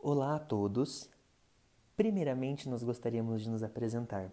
Olá a todos! Primeiramente, nós gostaríamos de nos apresentar.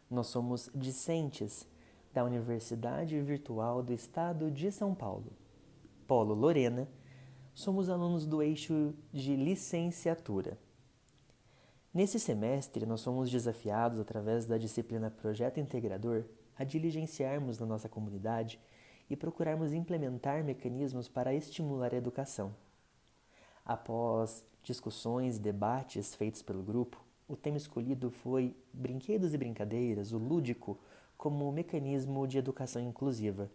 Nós somos discentes da Universidade Virtual do Estado de São Paulo, Polo Lorena. Somos alunos do eixo de licenciatura. Nesse semestre, nós somos desafiados, através da disciplina Projeto Integrador, a diligenciarmos na nossa comunidade e procurarmos implementar mecanismos para estimular a educação. Após discussões e debates feitos pelo grupo, o tema escolhido foi Brinquedos e Brincadeiras, o lúdico, como mecanismo de educação inclusiva.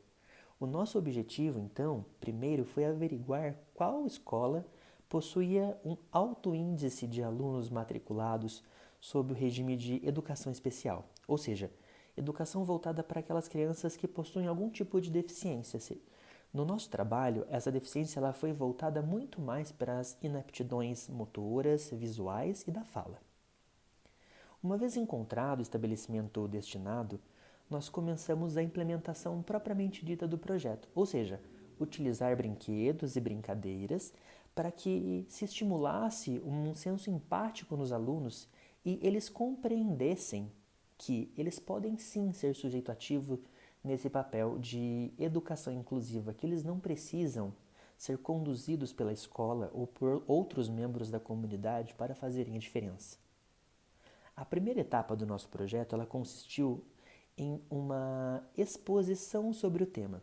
O nosso objetivo, então, primeiro foi averiguar qual escola possuía um alto índice de alunos matriculados sob o regime de educação especial, ou seja, educação voltada para aquelas crianças que possuem algum tipo de deficiência. No nosso trabalho, essa deficiência ela foi voltada muito mais para as inaptidões motoras, visuais e da fala. Uma vez encontrado o estabelecimento destinado, nós começamos a implementação propriamente dita do projeto, ou seja, utilizar brinquedos e brincadeiras para que se estimulasse um senso empático nos alunos e eles compreendessem que eles podem sim ser sujeito ativo nesse papel de educação inclusiva, que eles não precisam ser conduzidos pela escola ou por outros membros da comunidade para fazerem a diferença. A primeira etapa do nosso projeto ela consistiu em uma exposição sobre o tema.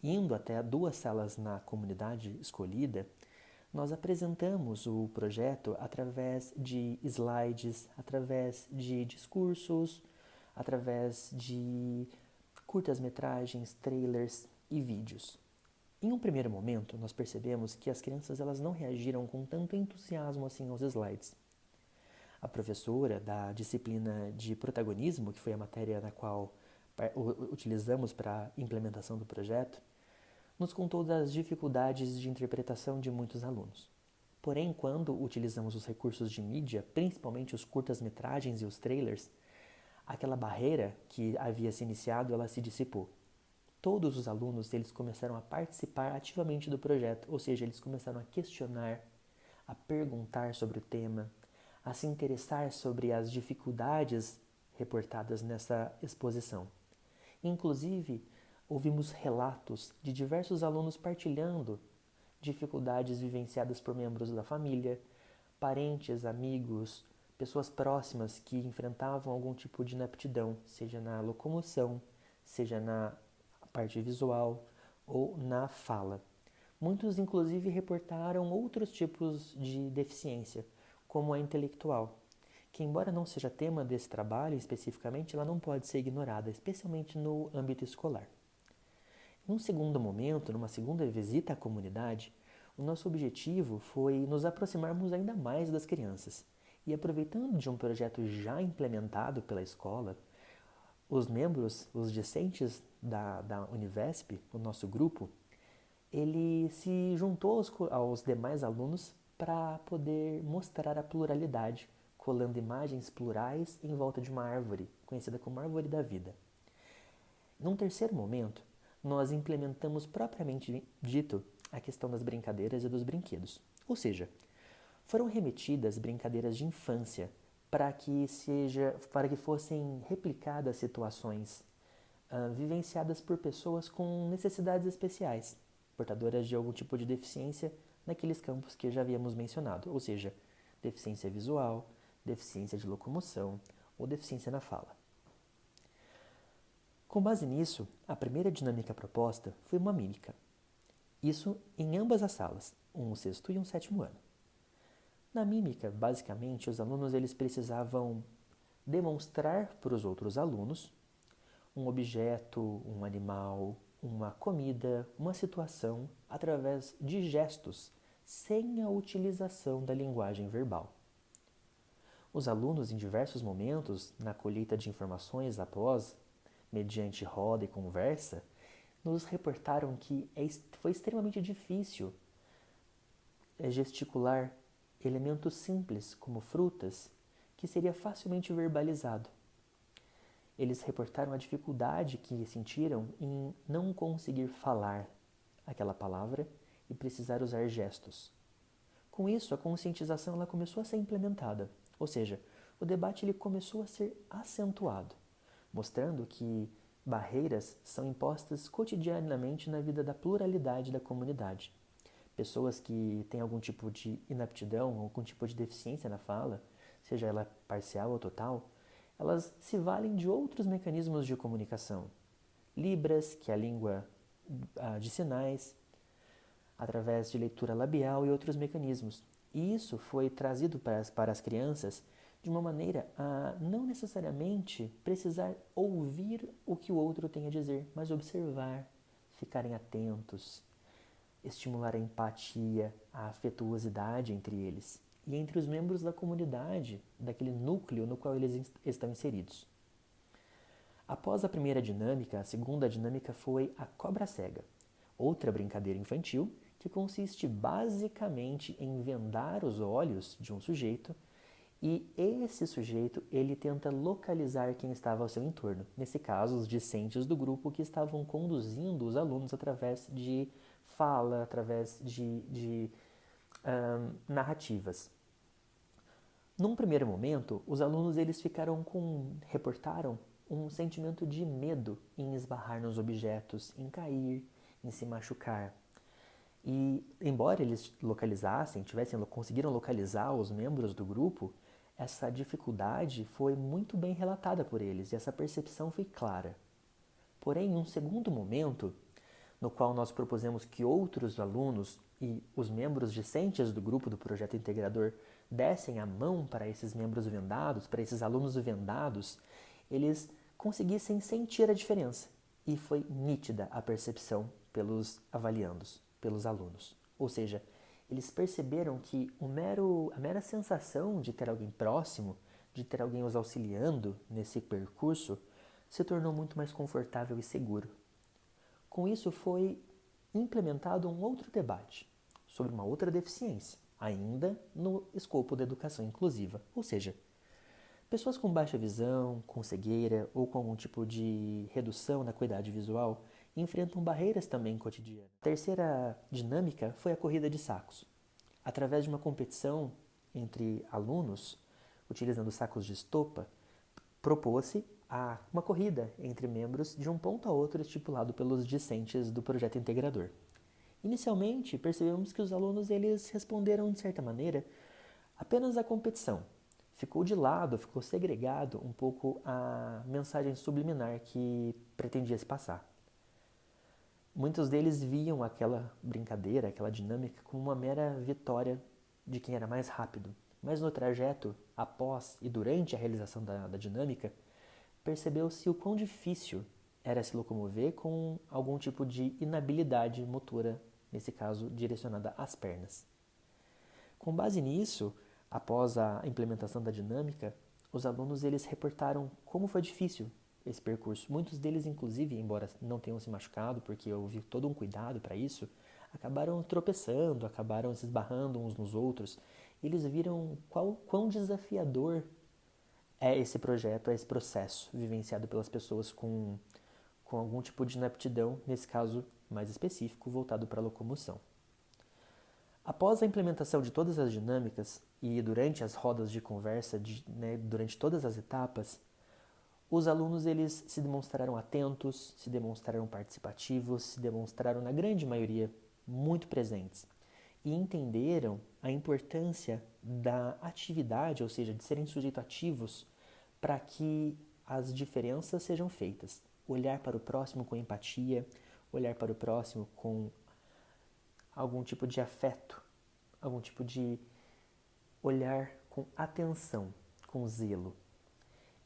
Indo até 2 salas na comunidade escolhida, nós apresentamos o projeto através de slides, através de discursos, através de curtas-metragens, trailers e vídeos. Em um primeiro momento, nós percebemos que as crianças elas não reagiram com tanto entusiasmo assim aos slides. A professora da disciplina de protagonismo, que foi a matéria na qual utilizamos para a implementação do projeto, nos contou das dificuldades de interpretação de muitos alunos. Porém, quando utilizamos os recursos de mídia, principalmente os curtas-metragens e os trailers, aquela barreira que havia se iniciado, ela se dissipou. Todos os alunos eles começaram a participar ativamente do projeto, ou seja, eles começaram a questionar, a perguntar sobre o tema, a se interessar sobre as dificuldades reportadas nessa exposição. Inclusive, ouvimos relatos de diversos alunos partilhando dificuldades vivenciadas por membros da família, parentes, amigos, pessoas próximas que enfrentavam algum tipo de inaptidão, seja na locomoção, seja na parte visual ou na fala. Muitos, inclusive, reportaram outros tipos de deficiência, como a intelectual, que, embora não seja tema desse trabalho especificamente, ela não pode ser ignorada, especialmente no âmbito escolar. Em um segundo momento, numa segunda visita à comunidade, o nosso objetivo foi nos aproximarmos ainda mais das crianças. E aproveitando de um projeto já implementado pela escola, os membros, os discentes da Univesp, o nosso grupo, ele se juntou aos demais alunos para poder mostrar a pluralidade, colando imagens plurais em volta de uma árvore, conhecida como Árvore da Vida. Num terceiro momento, nós implementamos propriamente dito a questão das brincadeiras e dos brinquedos. Ou seja, foram remetidas brincadeiras de infância para que fossem replicadas situações vivenciadas por pessoas com necessidades especiais, portadoras de algum tipo de deficiência naqueles campos que já havíamos mencionado, ou seja, deficiência visual, deficiência de locomoção ou deficiência na fala. Com base nisso, a primeira dinâmica proposta foi uma mímica. Isso em ambas as salas, um sexto e um sétimo ano. Na mímica, basicamente, os alunos eles precisavam demonstrar para os outros alunos um objeto, um animal, uma comida, uma situação através de gestos, sem a utilização da linguagem verbal. Os alunos, em diversos momentos, na colheita de informações após, mediante roda e conversa, nos reportaram que foi extremamente difícil gesticular elementos simples como frutas que seria facilmente verbalizado. Eles reportaram a dificuldade que sentiram em não conseguir falar aquela palavra e precisar usar gestos. Com isso, a conscientização ela começou a ser implementada, ou seja, o debate ele começou a ser acentuado, mostrando que barreiras são impostas cotidianamente na vida da pluralidade da comunidade. Pessoas que têm algum tipo de inaptidão, algum tipo de deficiência na fala, seja ela parcial ou total, elas se valem de outros mecanismos de comunicação. Libras, que é a língua de sinais, através de leitura labial e outros mecanismos. E isso foi trazido para as crianças de uma maneira a não necessariamente precisar ouvir o que o outro tem a dizer, mas observar, ficarem atentos, estimular a empatia, a afetuosidade entre eles e entre os membros da comunidade, daquele núcleo no qual eles estão inseridos. Após a primeira dinâmica, a segunda dinâmica foi a cobra cega, outra brincadeira infantil que consiste basicamente em vendar os olhos de um sujeito e esse sujeito ele tenta localizar quem estava ao seu entorno. Nesse caso, os discentes do grupo que estavam conduzindo os alunos através de fala, através de narrativas. Num primeiro momento, os alunos eles reportaram um sentimento de medo em esbarrar nos objetos, em cair, em se machucar. E, embora eles conseguiram localizar os membros do grupo, essa dificuldade foi muito bem relatada por eles e essa percepção foi clara. Porém, em um segundo momento, no qual nós propusemos que outros alunos e os membros discentes do grupo do projeto integrador dessem a mão para esses membros vendados, para esses alunos vendados, eles conseguissem sentir a diferença. E foi nítida a percepção pelos avaliandos, pelos alunos. Ou seja, eles perceberam que a mera sensação de ter alguém próximo, de ter alguém os auxiliando nesse percurso, se tornou muito mais confortável e seguro. Com isso foi implementado um outro debate sobre uma outra deficiência, ainda no escopo da educação inclusiva, ou seja, pessoas com baixa visão, com cegueira ou com algum tipo de redução na acuidade visual enfrentam barreiras também cotidianas. A terceira dinâmica foi a corrida de sacos. Através de uma competição entre alunos, utilizando sacos de estopa, propôs-se uma corrida entre membros de um ponto a outro estipulado pelos discentes do projeto integrador. Inicialmente, percebemos que os alunos eles responderam, de certa maneira, apenas à competição. Ficou de lado, ficou segregado um pouco a mensagem subliminar que pretendia se passar. Muitos deles viam aquela brincadeira, aquela dinâmica, como uma mera vitória de quem era mais rápido. Mas no trajeto, após e durante a realização da dinâmica, percebeu-se o quão difícil era se locomover com algum tipo de inabilidade motora, nesse caso direcionada às pernas. Com base nisso, após a implementação da dinâmica, os alunos eles reportaram como foi difícil esse percurso. Muitos deles, inclusive, embora não tenham se machucado, porque houve todo um cuidado para isso, acabaram tropeçando, acabaram se esbarrando uns nos outros. Eles viram quão desafiador é esse projeto, é esse processo vivenciado pelas pessoas com algum tipo de inaptidão, nesse caso mais específico, voltado para a locomoção. Após a implementação de todas as dinâmicas e durante as rodas de conversa, durante todas as etapas, os alunos eles se demonstraram atentos, se demonstraram participativos, se demonstraram, na grande maioria, muito presentes e entenderam a importância da atividade, ou seja, de serem sujeitos ativos para que as diferenças sejam feitas. Olhar para o próximo com empatia, olhar para o próximo com algum tipo de afeto, algum tipo de olhar com atenção, com zelo.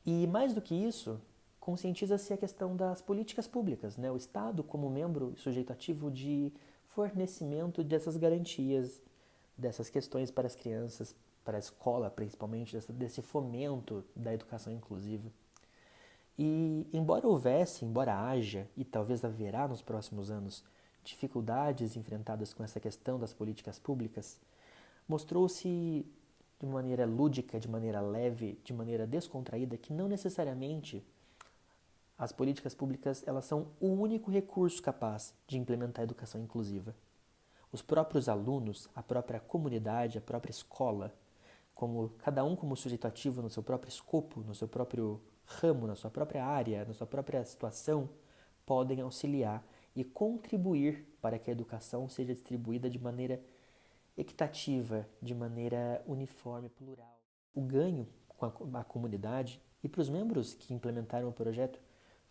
E mais do que isso, conscientiza-se a questão das políticas públicas, né? O Estado como membro sujeito ativo de fornecimento dessas garantias, dessas questões para as crianças, para a escola principalmente, desse fomento da educação inclusiva. E embora haja, e talvez haverá nos próximos anos, dificuldades enfrentadas com essa questão das políticas públicas, mostrou-se de maneira lúdica, de maneira leve, de maneira descontraída, que não necessariamente as políticas públicas elas são o único recurso capaz de implementar a educação inclusiva. os próprios alunos, a própria comunidade, a própria escola, como cada um como sujeito ativo no seu próprio escopo, no seu próprio ramo, na sua própria área, na sua própria situação, podem auxiliar e contribuir para que a educação seja distribuída de maneira equitativa, de maneira uniforme, plural. O ganho com a comunidade e para os membros que implementaram o projeto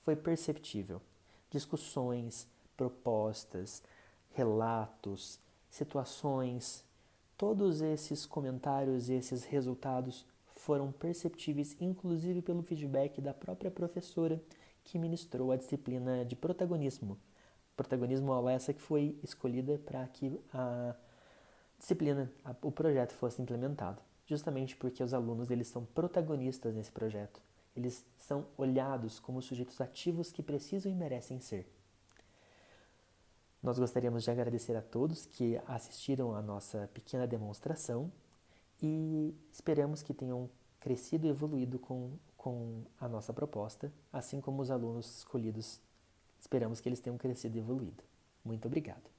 foi perceptível. Discussões, propostas, relatos, situações, todos esses comentários e esses resultados foram perceptíveis, inclusive pelo feedback da própria professora que ministrou a disciplina de protagonismo. Protagonismo aula essa que foi escolhida para que a disciplina, o projeto fosse implementado. Justamente porque os alunos eles são protagonistas nesse projeto. Eles são olhados como sujeitos ativos que precisam e merecem ser. Nós gostaríamos de agradecer a todos que assistiram à nossa pequena demonstração e esperamos que tenham crescido e evoluído com a nossa proposta, assim como os alunos escolhidos. Esperamos que eles tenham crescido e evoluído. Muito obrigado.